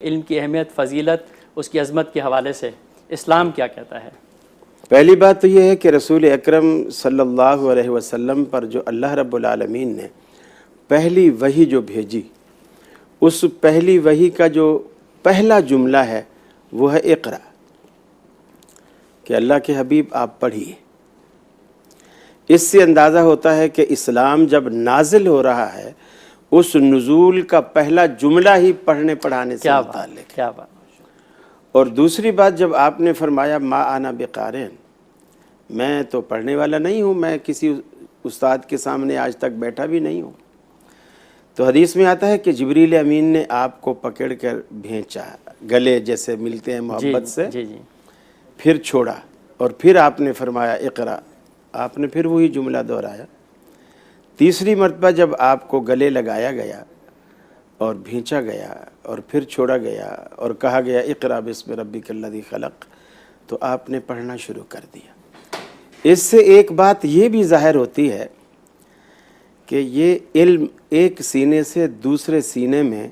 علم کی اہمیت، فضیلت، اس کی عظمت کے حوالے سے اسلام کیا کہتا ہے؟ پہلی بات تو یہ ہے کہ رسول اکرم صلی اللہ علیہ وسلم پر جو اللہ رب العالمین نے پہلی وحی جو بھیجی، اس پہلی وحی کا جو پہلا جملہ ہے وہ ہے اقرا، کہ اللہ کے حبیب آپ پڑھیے۔ اس سے اندازہ ہوتا ہے کہ اسلام جب نازل ہو رہا ہے اس نزول کا پہلا جملہ ہی پڑھنے پڑھانے سے متعلق ہے۔ کیا بات۔ اور دوسری بات، جب آپ نے فرمایا ما انا بقارئ، میں تو پڑھنے والا نہیں ہوں، میں کسی استاد کے سامنے آج تک بیٹھا بھی نہیں ہوں، تو حدیث میں آتا ہے کہ جبریل امین نے آپ کو پکڑ کر بھینچا، گلے جیسے ملتے ہیں محبت سے، پھر چھوڑا، اور پھر آپ نے فرمایا اقرا، آپ نے پھر وہی جملہ دہرایا۔ تیسری مرتبہ جب آپ کو گلے لگایا گیا اور بھینچا گیا اور پھر چھوڑا گیا اور کہا گیا اقرا بسم ربک الذی خلق، تو آپ نے پڑھنا شروع کر دیا۔ اس سے ایک بات یہ بھی ظاہر ہوتی ہے کہ یہ علم ایک سینے سے دوسرے سینے میں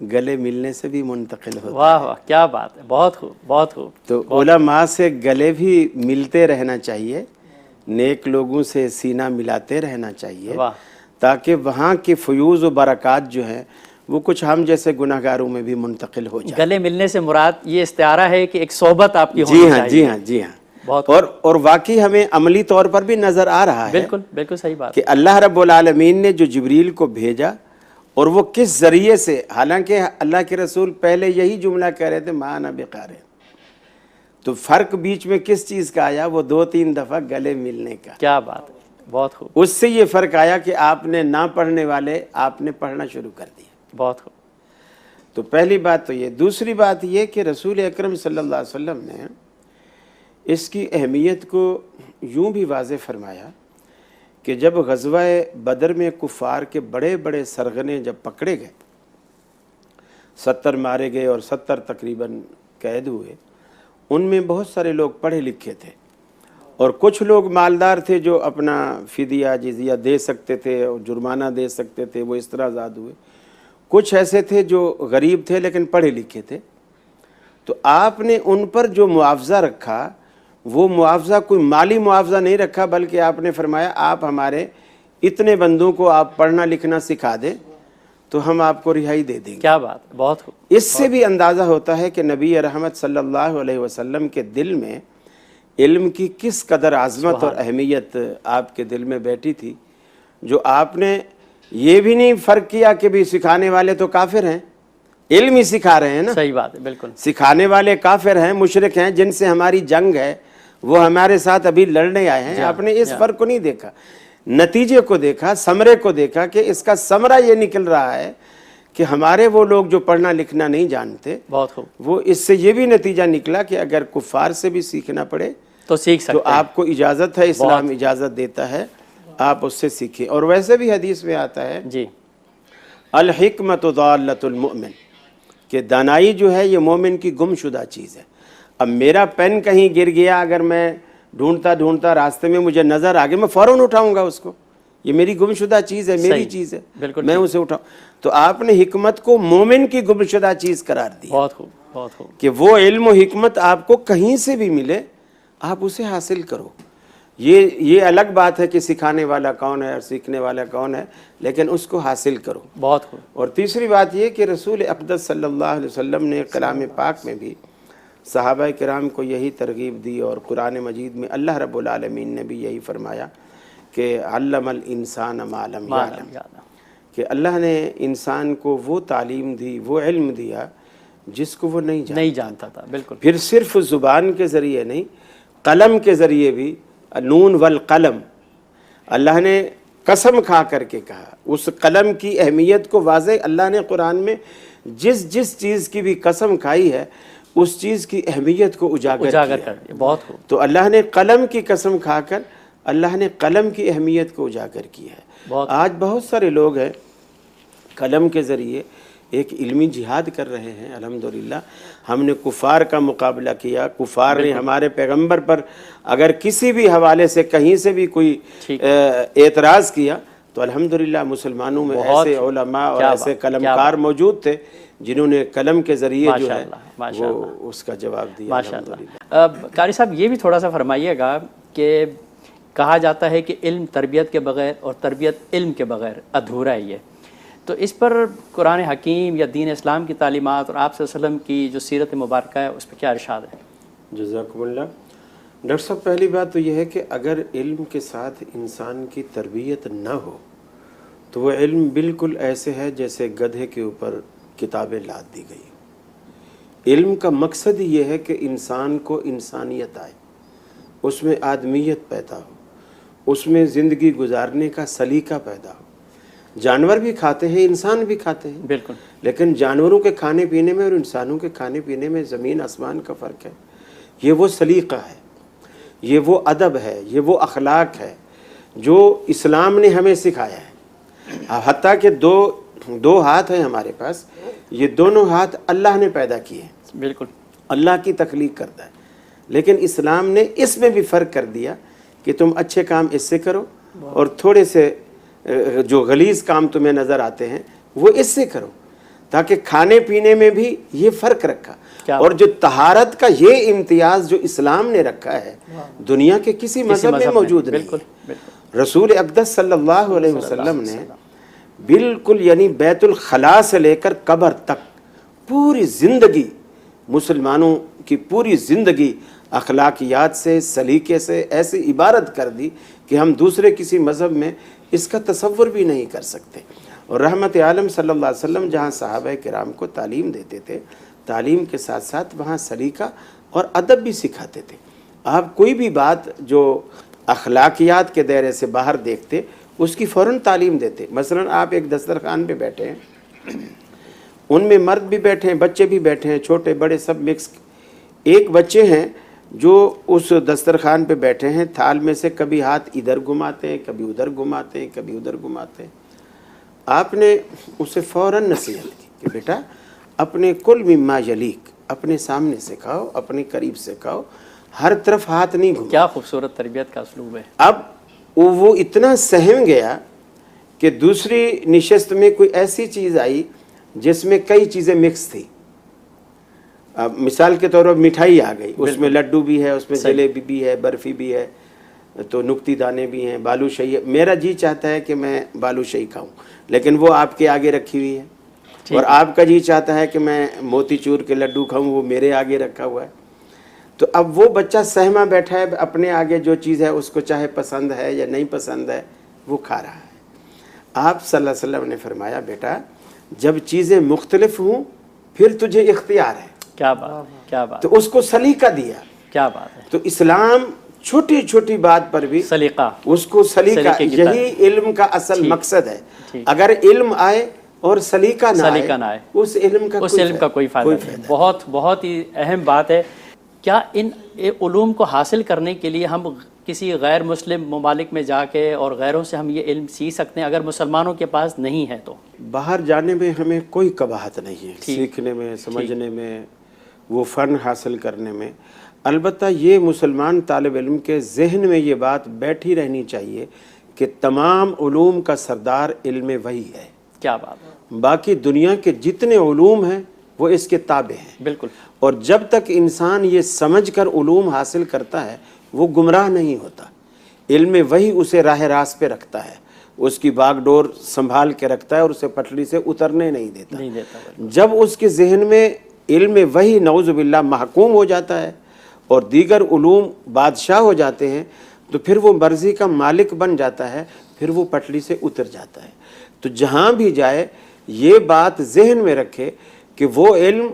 گلے ملنے سے بھی منتقل ہوتا ہے۔ واہ واہ، کیا بات ہے، بہت خوب، بہت خوب۔ تو علماء سے گلے بھی ملتے رہنا چاہیے، نیک لوگوں سے سینہ ملاتے رہنا چاہیے، تاکہ وہاں کے فیوز و برکات جو ہیں وہ کچھ ہم جیسے گناہگاروں میں بھی منتقل ہو جائے۔ گلے ملنے سے مراد یہ استعارہ ہے کہ ایک صحبت آپ کی ہونی چاہیے۔ جی ہاں جی ہاں، اور واقعی ہمیں عملی طور پر بھی نظر آ رہا ہے، بالکل بالکل صحیح بات، کہ اللہ رب العالمین نے جو جبریل کو بھیجا اور وہ کس ذریعے سے، حالانکہ اللہ کے رسول پہلے یہی جملہ کہہ رہے تھے ما انا بقارئ، تو فرق بیچ میں کس چیز کا آیا؟ وہ 2-3 دفعہ گلے ملنے کا۔ کیا بات ہے، بہت خوب۔ اس سے یہ فرق آیا کہ آپ نے نہ پڑھنے والے آپ نے پڑھنا شروع کر دیا۔ بہت خوب۔ تو پہلی بات تو یہ۔ دوسری بات یہ کہ رسول اکرم صلی اللہ علیہ وسلم نے اس کی اہمیت کو یوں بھی واضح فرمایا کہ جب غزوہ بدر میں کفار کے بڑے بڑے سرغنے جب پکڑے گئے، 70 مارے گئے اور 70 تقریباً قید ہوئے، ان میں بہت سارے لوگ پڑھے لکھے تھے اور کچھ لوگ مالدار تھے جو اپنا فدیہ جزیہ دے سکتے تھے اور جرمانہ دے سکتے تھے، وہ اس طرح آزاد ہوئے۔ کچھ ایسے تھے جو غریب تھے لیکن پڑھے لکھے تھے، تو آپ نے ان پر جو معاوضہ رکھا وہ معاوضہ کوئی مالی معاوضہ نہیں رکھا، بلکہ آپ نے فرمایا آپ ہمارے اتنے بندوں کو آپ پڑھنا لکھنا سکھا دیں تو ہم آپ کو رہائی دے دیں گے۔ کیا بات، بہت خوب۔ اس سے بھی اندازہ ہوتا ہے کہ نبی رحمت صلی اللہ علیہ وسلم کے دل میں علم کی کس قدر عظمت اور اہمیت آپ کے دل میں بیٹھی تھی، جو آپ نے یہ بھی نہیں فرق کیا کہ بھی سکھانے والے تو کافر ہیں، علم ہی سکھا رہے ہیں نا۔ صحیح بات ہے، بالکل۔ سکھانے والے کافر ہیں، مشرک ہیں، جن سے ہماری جنگ ہے، وہ ہمارے ساتھ ابھی لڑنے آئے ہیں۔ آپ نے اس فرق کو نہیں دیکھا، نتیجے کو دیکھا، ثمرے کو دیکھا کہ اس کا ثمرہ یہ نکل رہا ہے کہ ہمارے وہ لوگ جو پڑھنا لکھنا نہیں جانتے، بہت خوب، وہ اس سے یہ بھی نتیجہ نکلا کہ اگر کفار سے بھی سیکھنا پڑے تو سیکھ سکتے تو آپ کو اجازت ہے، اسلام اجازت دیتا ہے، آپ اس سے سیکھیں۔ اور ویسے بھی حدیث میں آتا ہے جی، الحکمت ضالۃ المؤمن، کہ دانائی جو ہے یہ مومن کی گم شدہ چیز ہے۔ اب میرا پین کہیں گر گیا، اگر میں ڈھونڈتا ڈھونڈتا راستے میں مجھے نظر آ گیا، میں فوراً اٹھاؤں گا اس کو، یہ میری گم شدہ چیز ہے، میری چیز ہے، میں اسے اٹھاؤں۔ تو آپ نے حکمت کو مومن کی گم شدہ چیز قرار دی، بہت خوب، بہت خوب، کہ وہ علم و حکمت آپ کو کہیں سے بھی ملے آپ اسے حاصل کرو۔ یہ الگ بات ہے کہ سکھانے والا کون ہے اور سیکھنے والا کون ہے، لیکن اس کو حاصل کرو۔ بہت خوب۔ اور تیسری بات یہ کہ رسول اقدس صلی اللہ علیہ وسلم نے کلام پاک میں بھی صحابہ کرام کو یہی ترغیب دی، اور قرآن مجید میں اللہ رب العالمین نے بھی یہی فرمایا کہ علم الانسان ما لم یعلم، کہ اللہ نے انسان کو وہ تعلیم دی، وہ علم دیا جس کو وہ نہیں جانتا تھا۔ بالکل۔ پھر صرف زبان کے ذریعے نہیں، قلم کے ذریعے بھی، نون والقلم، اللہ نے قسم کھا کر کے کہا، اس قلم کی اہمیت کو واضح اللہ نے قرآن میں جس چیز کی بھی قسم کھائی ہے اس چیز کی اہمیت کو اجاگر کر دیا۔ بہت خوب۔ تو اللہ نے قلم کی قسم کھا کر اللہ نے قلم کی اہمیت کو اجاگر کیا ہے۔ آج بہت سارے لوگ ہیں قلم کے ذریعے ایک علمی جہاد کر رہے ہیں، الحمدللہ۔ ہم نے کفار کا مقابلہ کیا، کفار نے ہمارے پیغمبر پر اگر کسی بھی حوالے سے کہیں سے بھی کوئی اعتراض کیا تو الحمدللہ مسلمانوں میں ایسے علماء اور ایسے قلمکار موجود تھے जिन्होंने कलम के ज़रिए जो है माशाअल्लाह वो उसका जवाब दिया। माशाअल्लाह। कारी साहब ये भी थोड़ा सा फरमाइएगा कि कहा जाता है कि इल्म तरबियत के बग़ैर और तरबियत इल्म के बग़ैर अधूरा है ये, तो इस पर कुरान हकीम या दीन इस्लाम की तालीमात और आप सल्लल्लाहु अलैहि वसल्लम की जो सीरत मुबारक है उस पर क्या इरशाद है? जज़ाकुमुल्लाह। डॉक्टर साहब, पहली बात तो यह है कि अगर इल्म के साथ इंसान की तरबियत न हो तो वह इल्म बिल्कुल ऐसे है जैसे गधे के ऊपर किताबें लाद दी गई। इल्म का मकसद ये है कि इंसान को इंसानियत आए, उसमें आदमियत पैदा हो, उसमें ज़िंदगी गुजारने का सलीका पैदा हो। जानवर भी खाते हैं, इंसान भी खाते हैं, बिल्कुल, लेकिन जानवरों के खाने पीने में और इंसानों के खाने पीने में ज़मीन आसमान का फ़र्क है। ये वो सलीका है, ये वो अदब है, ये वो अखलाक है जो इस्लाम ने हमें सिखाया है। हत्ता कि दो हाथ हैं हमारे पास, ये दोनों हाथ अल्लाह ने पैदा किए हैं, बिल्कुल अल्लाह की तख्लीक करता है, लेकिन इस्लाम ने इसमें भी फ़र्क कर दिया कि तुम अच्छे काम इससे करो और थोड़े से जो गलीज़ काम तुम्हें नज़र आते हैं वो इससे करो, ताकि खाने पीने में भी ये फ़र्क रखा। और जो तहारत का ये इम्तियाज़ जो इस्लाम ने रखा है दुनिया के किसी मज़हब में मौजूद नहीं है। रसूल अक़दस सल्लल्लाहु अलैहि वसल्लम ने बिल्कुल यानी बैतुल खला से लेकर कब्र तक पूरी ज़िंदगी, मुसलमानों की पूरी ज़िंदगी अखलाकियात से, सलीके से ऐसी इबारत कर दी कि हम दूसरे किसी मज़हब में इसका तसव्वुर भी नहीं कर सकते। और रहमत आलम सल्लल्लाहु अलैहि वसल्लम जहाँ सहाबा किराम को तालीम देते थे, तालीम के साथ साथ वहाँ सलीका और अदब भी सिखाते थे। आप कोई भी बात जो अखलाकियात के दायरे से बाहर देखते उसकी फ़ौरन तालीम देते। मसलन आप एक दस्तरखान पे बैठे हैं, उनमें मर्द भी बैठे हैं, बच्चे भी बैठे हैं, छोटे बड़े सब मिक्स। एक बच्चे हैं जो उस दस्तरखान पे बैठे हैं, थाल में से कभी हाथ इधर घुमाते हैं, कभी उधर घुमाते हैं, कभी उधर घुमाते हैं। आपने उसे फ़ौरन नसीहत की कि बेटा अपने कुल मिम्मा यलीक, अपने सामने से खाओ, अपने करीब से खाओ, हर तरफ हाथ नहीं घुमाओ। क्या खूबसूरत तरबियत का उसलूब है। अब वो इतना सहम गया कि दूसरी निशस्त में कोई ऐसी चीज़ आई जिसमें कई चीज़ें मिक्स थी। अब मिसाल के तौर पर मिठाई आ गई, उसमें लड्डू भी है, उसमें जलेबी भी है, बर्फ़ी भी है, तो नुक्ती दाने भी हैं, बालूशाही है। मेरा जी चाहता है कि मैं बालूशाही खाऊं, लेकिन वो आपके आगे रखी हुई है, और आपका जी चाहता है कि मैं मोतीचूर के लड्डू खाऊं, वो मेरे आगे रखा हुआ है। तो अब वो बच्चा सहमा बैठा है, अपने आगे जो चीज़ है उसको चाहे पसंद है या नहीं पसंद है वो खा रहा है। आप सल्लल्लाहु अलैहि वसल्लम ने फरमाया, बेटा जब चीज़ें मुख्तलिफ हों फिर तुझे इख्तियार है। क्या बात, क्या बात। तो उसको सलीका दिया। क्या बात है। तो इस्लाम छोटी छोटी बात पर भी सलीका, उसको सलीका, यही इल्म का असल मकसद है। अगर इल्म आए और सलीका ना आए, उस इल्म का कोई फायदा नहीं। बहुत बहुत ही अहम बात है। क्या इन उलूम को हासिल करने के लिए हम किसी गैर मुस्लिम ममालिक में जाके और गैरों से हम ये इल्म सीख सकते हैं? अगर मुसलमानों के पास नहीं है तो बाहर जाने में हमें कोई कबाहत नहीं है, सीखने में, समझने में, वो फ़न हासिल करने में। अलबत्ता ये मुसलमान तालिब इल्म के जहन में ये बात बैठी रहनी चाहिए कि तमाम उलूम का सरदार इल्म वही है। क्या बात है। बाकी दुनिया के जितने उलूम हैं वो इसके ताबे हैं। बिल्कुल। और जब तक इंसान ये समझ कर उलूम हासिल करता है वो गुमराह नहीं होता। इल्म वही उसे राह रास्त पे रखता है, उसकी बागडोर संभाल के रखता है और उसे पटड़ी से उतरने नहीं देता। जब उसके जहन में इल्म वही नौज़ुबिल्लाह महकूम हो जाता है और दीगर उलूम बादशाह हो जाते हैं तो फिर वो मर्ज़ी का मालिक बन जाता है, फिर वो पटड़ी से उतर जाता है। तो जहाँ भी जाए ये बात जहन में रखे कि वो इल्म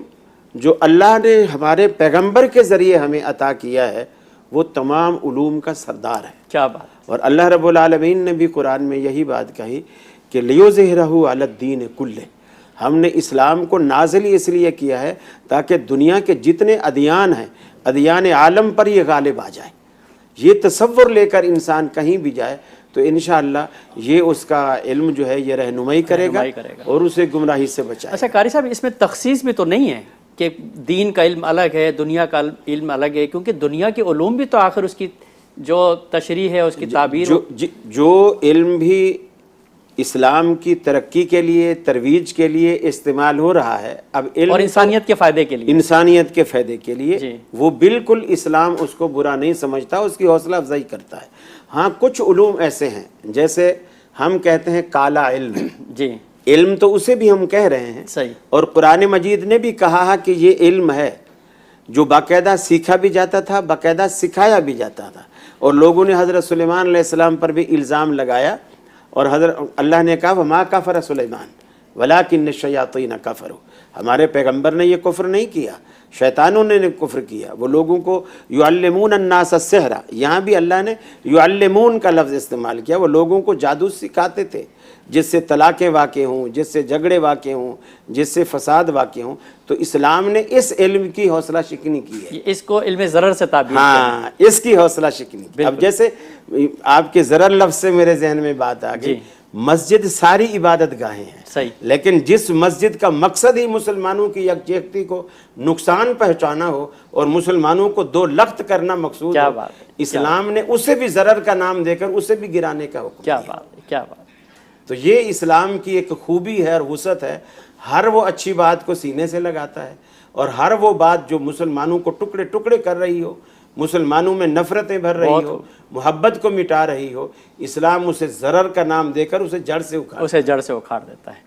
जो अल्लाह ने हमारे पैगंबर के ज़रिए हमें अता किया है वो तमाम उलूम का सरदार है। क्या बात। और अल्लाह रब्बुल आलमीन ने भी कुरान में यही बात कही कि लियुज़हिरहु अलद्दीन कुल्ले, हमने इस्लाम को नाज़िल इसलिए किया है ताकि दुनिया के जितने अदियान हैं, अदियान आलम पर ये गालिब आ जाए। ये तसव्वुर लेकर इंसान कहीं भी जाए तो इंशाअल्लाह ये उसका इल्म जो है ये रहनुमाई करेगा और उसे गुमराही से बचाएगा। अच्छा कारी साहब, इसमें तखसीस भी तो नहीं है कि दीन का इल्म अलग है, दुनिया का इल्म अलग है? क्योंकि दुनिया के उलूम भी तो आखिर उसकी जो तशरीह है, उसकी ताबीर जो इल्म भी इस्लाम की तरक्की के लिए, तरवीज के लिए इस्तेमाल हो रहा है। अब इल्म और इंसानियत के फ़ायदे के लिए, इंसानियत के फ़ायदे के लिए जी। वो बिल्कुल इस्लाम उसको बुरा नहीं समझता, उसकी हौसला अफजाई करता है। हाँ, कुछ उलूम ऐसे हैं, जैसे हम कहते हैं काला इल्म, जी इल्म तो उसे भी हम कह रहे हैं, सही, और कुरान मजीद ने भी कहा है कि ये इल्म है जो बाकायदा सीखा भी जाता था, बाकायदा सिखाया भी जाता था। और लोगों ने हज़रत सुलेमान अलैहिस्सलाम पर भी इल्ज़ाम लगाया, और हज़रत अल्लाह ने कहा वमा कफ़र सुलेमान वलाकिन शयातीन कफ़रू, हमारे पैगंबर ने ये कुफ्र नहीं किया, शैतानों ने कुफ्र किया। वो लोगों को युअल्लिमून अन्नास अस्सिहरा, यहाँ भी अल्लाह ने युअल्लिमून का लफ्ज़ इस्तेमाल किया। वो लोगों को जादू सिखाते थे, जिससे तलाक़ें वाक़े हों, जिससे झगड़े वाक़े हों, जिससे फसाद वाक़े हों। तो इस्लाम ने इस इल्म की हौसला शिकनी की है, इसको इल्म ज़रर से ताबीर हाँ, इसकी हौसला शिकनी। अब जैसे आपके ज़रर लफ्ज़ से मेरे जहन में बात आ गई, मस्जिद सारी इबादत गाहें हैं, सही, लेकिन जिस मस्जिद का मकसद ही मुसलमानों की यकजहती को नुकसान पहुंचाना हो और मुसलमानों को दो लख्त करना मकसूद क्या हो, बात है, इस्लाम ने उसे भी ज़रर का नाम देकर उसे भी गिराने का हुक्म क्या दिया। बात है, क्या बात है। तो ये इस्लाम की एक खूबी है और वसअत है, हर वो अच्छी बात को सीने से लगाता है, और हर वो बात जो मुसलमानों को टुकड़े टुकड़े कर रही हो, मुसलमानों में नफ़रतें भर रही हो, मोहब्बत को मिटा रही हो, इस्लाम उसे ज़रर का नाम देकर उसे जड़ से उखाड़ देता है।